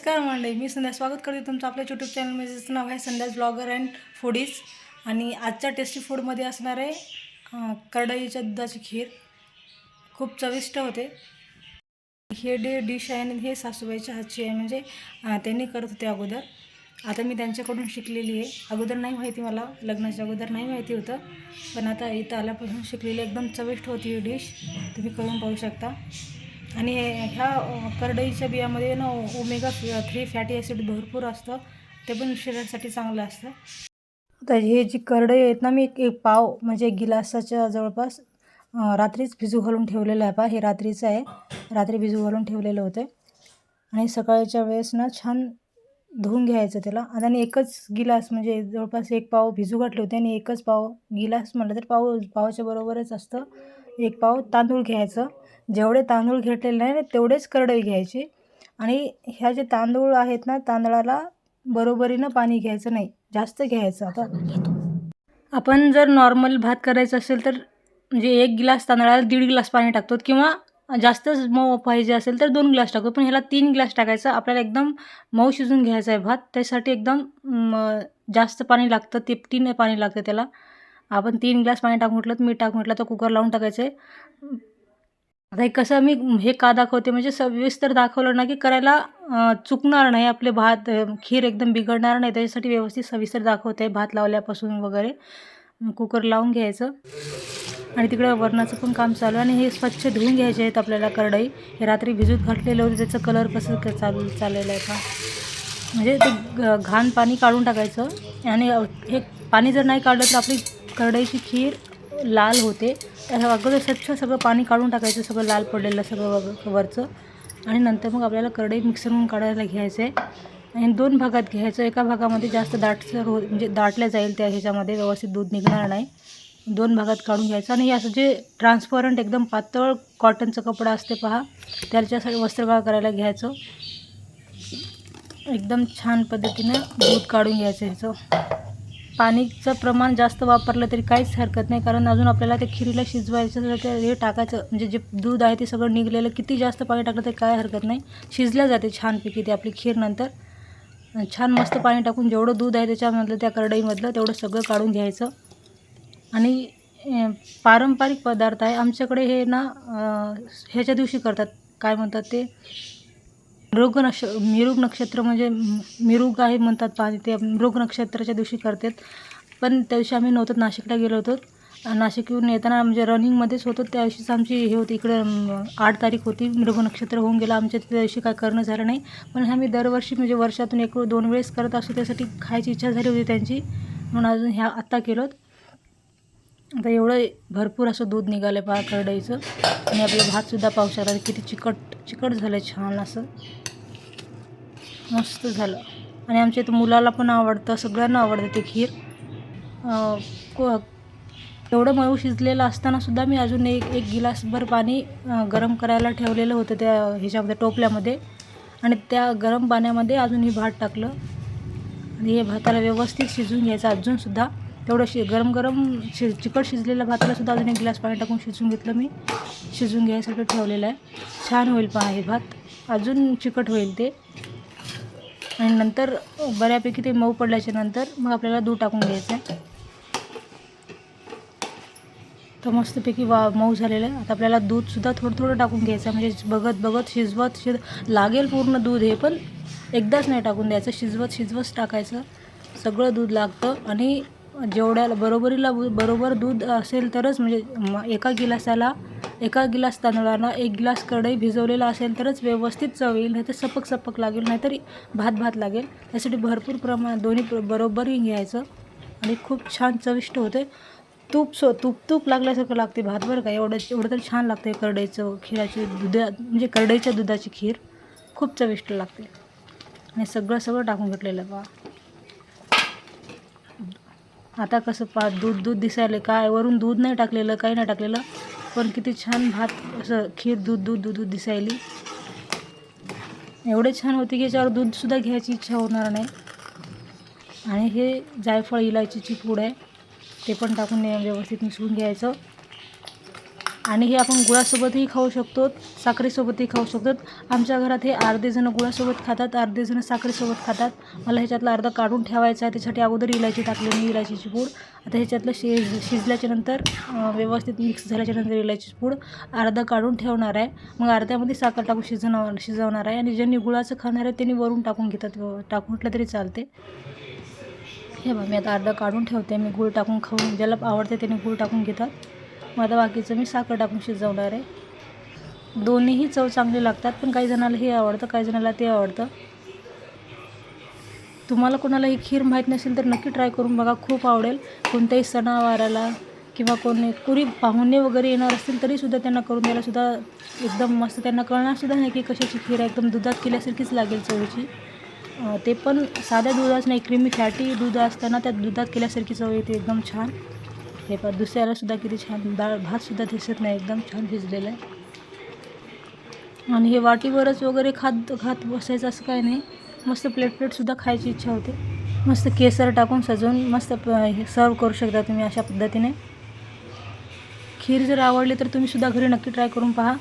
नमस्कार मंडळी, मी संध्या स्वागत करते तुमचं आपल्या यूट्यूब चॅनलमध्ये, ज्याचं नाव आहे संध्याज ब्लॉगर अँड फूडीज. आणि आजच्या टेस्टी फूडमध्ये असणार आहे कढईच्या दुधाची खीर. खूप चविष्ट होते. हे डिश आहे आणि हे सासूबाईच्या हातची आहे, म्हणजे त्यांनी करत होते अगोदर. आता मी त्यांच्याकडून शिकलेली आहे. अगोदर नाही माहिती, मला लग्नाच्या अगोदर नाही माहिती होतं, पण आता इथं आल्यापासून शिकलेली. एकदम चविष्ट होती ही डिश, तुम्ही करून पाहू शकता. आणि ह्या करडईच्या बियामध्ये ना ओमेगा 3 फॅटी ॲसिड भरपूर असतं, ते पण शरीरासाठी चांगलं असतं. आता हे जी करडई आहेत ना, मी एक पाव म्हणजे 1 गिलासाच्या जवळपास रात्रीच भिजू घालून ठेवलेलं आहे. हे रात्रीचं आहे, रात्री भिजू घालून ठेवलेलं होतं. आणि सकाळच्या वेळेस ना छान धुवून घ्यायचं त्याला. आणि एकच गिलास म्हणजे जवळपास 1 पाव भिजू घातले होते, आणि एकच पाव गिलास म्हटलं तर पावाच्या बरोबरच असतं. 1 पाव तांदूळ घ्यायचं. जेवढे तांदूळ घेतलेले नाही तेवढेच करडई घ्यायची. आणि ह्या जे तांदूळ आहेत ना, तांदळाला बरोबरीनं पाणी घ्यायचं नाही, जास्त घ्यायचं. आता आपण जर नॉर्मल भात करायचं असेल तर म्हणजे 1 गिलास तांदळाला 1.5 गिलास पाणी टाकतो, किंवा जास्तच मऊ पाहिजे असेल तर 2 गिलास टाकतो. पण ह्याला 3 गिलास टाकायचं. आपल्याला एकदम मऊ शिजून घ्यायचा आहे भात, त्यासाठी एकदम जास्त पाणी लागतं, तिपटीने पाणी लागतं त्याला. आपण 3 गिलास पाणी टाकून म्हटलं, मीठ टाकून म्हटलं, तर कुकर लावून टाकायचं आहे. आता हे कसं मी हे का दाखवते, म्हणजे सविस्तर दाखवलं ना की करायला चुकणार नाही, आपले भात खीर एकदम बिघडणार नाही, त्याच्यासाठी व्यवस्थित सविस्तर दाखवते भात लावल्यापासून वगैरे. कुकर लावून घ्यायचं. आणि तिकडं वरणाचं पण काम चालू आहे. आणि हे स्वच्छ धुवून घ्यायचे आहेत आपल्याला करडई. हे रात्री भिजत घातलेलं होतं, त्याचं कलर कसं चाललेलं आहे का, म्हणजे ते घाण पाणी काढून टाकायचं. आणि हे पाणी जर नाही काढलं तर आपली करडईची खीर लाल होते. त्या अगोदर स्वच्छ सगळं पाणी काढून टाकायचं, सगळं लाल पडलेलं सगळं वरचं. आणि नंतर मग आपल्याला करडई मिक्सरहून काढायला घ्यायचं आहे. आणि 2 भागात घ्यायचं. एका भागामध्ये जास्त दाटसर म्हणजे दाटल्या जाईल, त्या ह्याच्यामध्ये व्यवस्थित दूध निघणार नाही. 2 भागात काढून घ्यायचं. आणि असं जे ट्रान्सपरंट एकदम पातळ कॉटनचं कपडा असते पहा, त्याच्यासाठी वस्त्रगाळ करायला घ्यायचं. एकदम छान पद्धतीनं दूध काढून घ्यायचं. ह्याचं पाणीचं प्रमाण जास्त वापरलं तरी काहीच हरकत नाही, कारण अजून आपल्याला ते खिरीला शिजवायचं तर हे टाकायचं, म्हणजे जे दूध आहे ते सगळं निघलेलं. किती जास्त पाणी टाकलं तरी काय हरकत नाही, शिजल्या जाते छानपैकी ती आपली खीर. नंतर छान मस्त पाणी टाकून जेवढं दूध आहे त्याच्यामधलं, त्या करडईमधलं तेवढं सगळं काढून घ्यायचं. आणि पारंपरिक पदार्थ आहे आमच्याकडे हे ना, ह्याच्या दिवशी करतात, काय म्हणतात ते, मिरुग नक्षत्र, म्हणजे मिरुग आहे म्हणतात पाणी, ते मृग नक्षत्राच्या दिवशी करतात. पण त्या दिवशी आम्ही नव्हतं, नाशिकला गेलो होतो. नाशिकहून येताना म्हणजे रनिंगमध्येच होतो, त्या दिवशीच आमची हे होती, इकडं 8 तारीख होती, मृग नक्षत्र होऊन गेलं आमच्या, त्या दिवशी काय करणं झालं नाही. पण आम्ही दरवर्षी म्हणजे वर्षातून 1-2 वेळेस करत असतो, त्यासाठी खायची इच्छा झाली होती त्यांची, म्हणून अजून ह्या आत्ता केलं. आता एवढं भरपूर असं दूध निघालं पहा करडईचं. आणि आपलं भातसुद्धा पाहू शकता किती चिकट झालं, छान असं मस्त झालं. आणि आमच्या इथं मुलाला पण आवडतं, सगळ्यांना आवडतं ते खीर. एवढं मऊ शिजलेलं असतानासुद्धा मी अजून एक गिलासभर पाणी गरम करायला ठेवलेलं होतं त्या ह्याच्यामध्ये, टोपल्यामध्ये. आणि त्या गरम पाण्यामध्ये अजून हे भात टाकलं. आणि हे भाताला व्यवस्थित शिजून घ्यायचं अजूनसुद्धा. तेवढं गरम चिकट शिजलेल्या भातालासुद्धा अजून 1 गिलास पाणी टाकून शिजून घेतलं मी. शिजून घ्यायसाठी ठेवलेलं आहे. छान होईल पहा हे भात, अजून चिकट होईल ते. आणि नंतर बऱ्यापैकी ते मऊ पडल्याच्या नंतर मग आपल्याला दूध टाकून घ्यायचं आहे. तर मस्तपैकी मऊ झालेलं आहे. आता आपल्याला दूधसुद्धा थोडं टाकून घ्यायचं, म्हणजे बघत शिजवत लागेल पूर्ण दूध. हे पण एकदाच नाही टाकून द्यायचं, शिजवत टाकायचं. सगळं दूध लागतं. आणि जेवढ्याला बरोबर दूध असेल तरच, म्हणजे एका गिलास तांदळाला 1 गिलास कढई भिजवलेला असेल तरच व्यवस्थित चव येईल, नाही तर सपक लागेल, नाहीतरी भात लागेल. त्यासाठी भरपूर प्रमाणात दोन्ही बरोबरही घ्यायचं. आणि खूप छान चविष्ट होते. तूप लागल्यासारखं लागते भात, बरं का. एवढं तर छान लागते करडईचं खीराची म्हणजे करडईच्या दुधाची खीर खूप चविष्ट लागते. आणि सगळं टाकून घेतलेलं पहा. आता कसं पहा, दूध दिसायला, काय वरून दूध नाही टाकलेलं, काही नाही टाकलेलं, पण किती छान भात असं खीर दूध दिसायली. एवढे छान होते की याच्यावर दूधसुद्धा घ्यायची इच्छा होणार नाही. आणि हे जायफळ इलायचीची पूड आहे, ते पण टाकून व्यवस्थित मिसळून घ्यायचं. आणि हे आपण गुळासोबतही खाऊ शकतो, साखरेसोबतही खाऊ शकतो. आमच्या घरात हे अर्धे जण गुळासोबत खातात, अर्धे जण साखरेसोबत खातात. मला ह्याच्यातलं अर्धा काढून ठेवायचा आहे, त्यासाठी अगोदर इलायची टाकली मी, इलायचीची पूड. आता ह्याच्यातलं शिजल्याच्या नंतर व्यवस्थित मिक्स झाल्याच्या नंतर इलायची पूड अर्धा काढून ठेवणार आहे. मग अर्ध्यामध्ये साखर टाकून शिजवणार आहे. आणि ज्यांनी गुळाचं खाणार आहे त्यांनी वरून टाकून घेतात, टाकून म्हटलं तरी चालते. हे बघा मी आता अर्धा काढून ठेवते. मी गूळ टाकून खाऊन ज्याला आवडते त्याने गूळ टाकून घेतात. मग आता बाकीचं मी साखर टाकून शिजवणार आहे. दोन्हीही चव चांगली लागतात, पण काही जणाला हे आवडतं, काही जणाला ते आवडतं. तुम्हाला कोणाला ही खीर माहीत नसेल तर नक्की ट्राय करून बघा, खूप आवडेल. कोणत्याही सणावाराला किंवा कोणी पाहुणे वगैरे येणार असतील तरीसुद्धा त्यांना करून द्यायला सुद्धा एकदम मस्त. त्यांना कळणारसुद्धा नाही की कशाची खीर आहे, एकदम दुधात केल्यासारखीच लागेल चवीची. ते पण साध्या दुधाच नाही, क्रीमी फॅटी दूध असताना त्यात दुधात केल्यासारखी चव येते, एकदम छान. हे पण दुसऱ्यालासुद्धा किती छान, डाळ भातसुद्धा दिसत नाही, एकदम छान शिजलेलं आहे. आणि हे वाटीवरच वगैरे खात बसायचं असं काय नाही, मस्त प्लेटसुद्धा खायची इच्छा होते. मस्त केसर टाकून सजवून मस्त सर्व करू शकता तुम्ही अशा पद्धतीने. खीर जर आवडली तर तुम्हीसुद्धा घरी नक्की ट्राय करून पहा,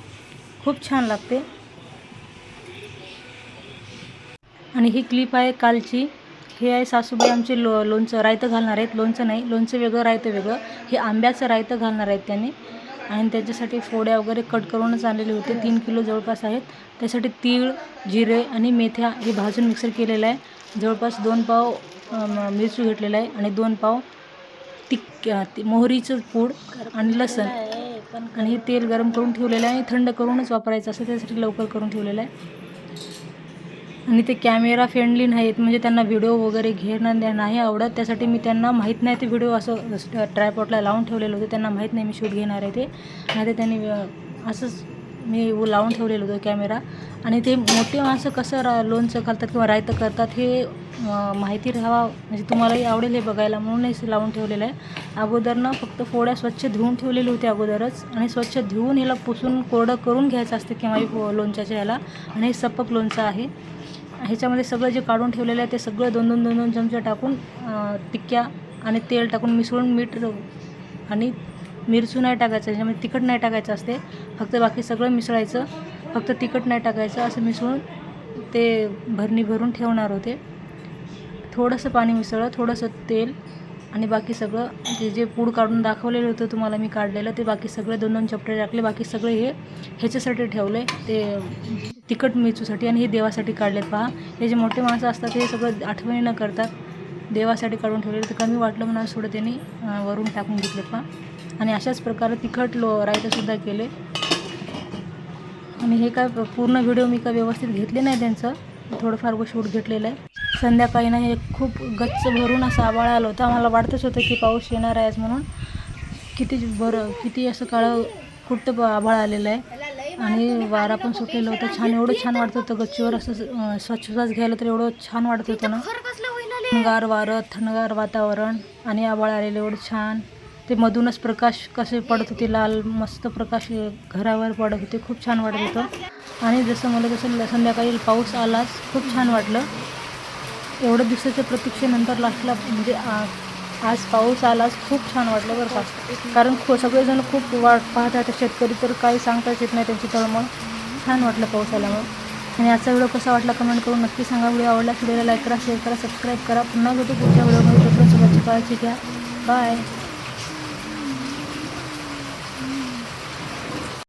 खूप छान लागते. आणि ही क्लिप आहे कालची. हे आहे सासूबाई आमचे लोणचं रायतं घालणार आहेत. लोणचं नाही, लोणचं वेगळं, रायतं वेगळं. हे आंब्याचं रायतं घालणार आहेत त्यांनी. आणि त्याच्यासाठी फोड्या वगैरे कट करूनच आणलेले होते, 3 किलो जवळपास आहेत. त्यासाठी तीळ, जिरे आणि मेथ्या हे भाजून मिक्सर केलेलं आहे. जवळपास 2 पाव मिरची घेतलेला आहे आणि 2 पाव मोहरीचं पूड आणि लसण. आणि हे तेल गरम करून ठेवलेलं आहे. थंड करूनच वापरायचं असं, त्यासाठी लवकर करून ठेवलेलं आहे. आणि ते कॅमेरा फ्रेंडली नाहीत, म्हणजे त्यांना व्हिडिओ वगैरे घेणं नाही आवडत. त्यासाठी मी त्यांना माहीत नाही ते व्हिडिओ असं ट्रायपॉडला लावून ठेवलेलं होतं. त्यांना माहीत नाही मी शूट घेणार आहे ते, नाही तर त्यांनी असंच मी लावून ठेवलेलं होतं कॅमेरा. आणि ते मोठे माणसं कसं लोणचं घालतात किंवा रायतं करतात हे माहिती राहावं, म्हणजे तुम्हालाही आवडेल हे बघायला, म्हणूनच लावून ठेवलेलं आहे. अगोदरनं फक्त फोड्या स्वच्छ धुवून ठेवलेली होती अगोदरच. आणि स्वच्छ धुवून ह्याला पुसून कोरडं करून घ्यायचं असतं केव्हाही लोणच्याच्या ह्याला. आणि हे सपक लोणचं आहे. ह्याच्यामध्ये सगळं जे काढून ठेवलेलं आहे ते सगळं 2-2 चमचे टाकून टिक्क्या आणि तेल टाकून मिसळून, मीठ आणि मिरची नाही टाकायचं, त्याच्यामध्ये तिखट नाही टाकायचं असते, फक्त बाकी सगळं मिसळायचं, फक्त तिखट नाही टाकायचं. असं मिसळून ते भरणी भरून ठेवणार होते. थोडंसं पाणी मिसळलं, थोडंसं तेल आणि बाकी सगळं जे पूड काढून दाखवलेलं होतं तुम्हाला मी काढलेलं, ते बाकी सगळे 2-2 चमचे टाकले. बाकी सगळे हे ह्याच्यासाठी ठेवले, ते तिखट मिरचीसाठी. आणि हे देवासाठी काढलेत पहा. हे जे मोठे माणसं असतात हे सगळं आठवणीनं करतात, देवासाठी काढून ठेवलेलं. तर कमी वाटलं म्हणून थोडं त्यांनी वरून टाकून घेतले पहा. आणि अशाच प्रकारे तिखट रायतंसुद्धा केले. आणि हे काय पूर्ण व्हिडिओ मी काय व्यवस्थित घेतले नाही त्यांचं, थोडंफार शूट घेतलेलं आहे. संध्याकाळी ना हे खूप गच्च भरून असं आभाळ आलं होतं. आम्हाला वाटतच होतं की पाऊस येणार आहे म्हणून. किती असं काळं कुठं आभाळ आलेलं आहे. आणि वारा पण सुटलेलं होतं छान, एवढं छान वाटत होतं गच्चीवर असं स्वच्छ श्वास घ्यायला, तर एवढं छान वाटत होतं ना. थंडगार वारं, थंडगार वातावरण आणि आभाळ आलेलं एवढं छान. ते मधूनच प्रकाश कसे पडत होते, लाल मस्त प्रकाश घरावर पडत होते, खूप छान वाटत होतं. आणि जसं मला तसं संध्याकाळी पाऊस आलाच, खूप छान वाटलं. एवढं दिवसाच्या प्रतीक्षेनंतर लास्टला म्हणजे आज पाऊस आलाच, खूप छान वाटलं बरं का. कारण सगळेजण खूप वाट पाहत आहेत, शेतकरी तर काही सांगताच येत नाही त्यांची तळमळ. छान वाटलं पाऊस आल्यामुळे. आणि आजचा व्हिडिओ कसा वाटला कमेंट करून नक्की सांगा. व्हिडिओ आवडला व्हिडिओला लाईक करा, शेअर करा, सबस्क्राईब करा. पुन्हा भेटू पुढच्या व्हिडिओमध्ये. तोपर्यंत स्वतःची काळजी घ्या. बाय.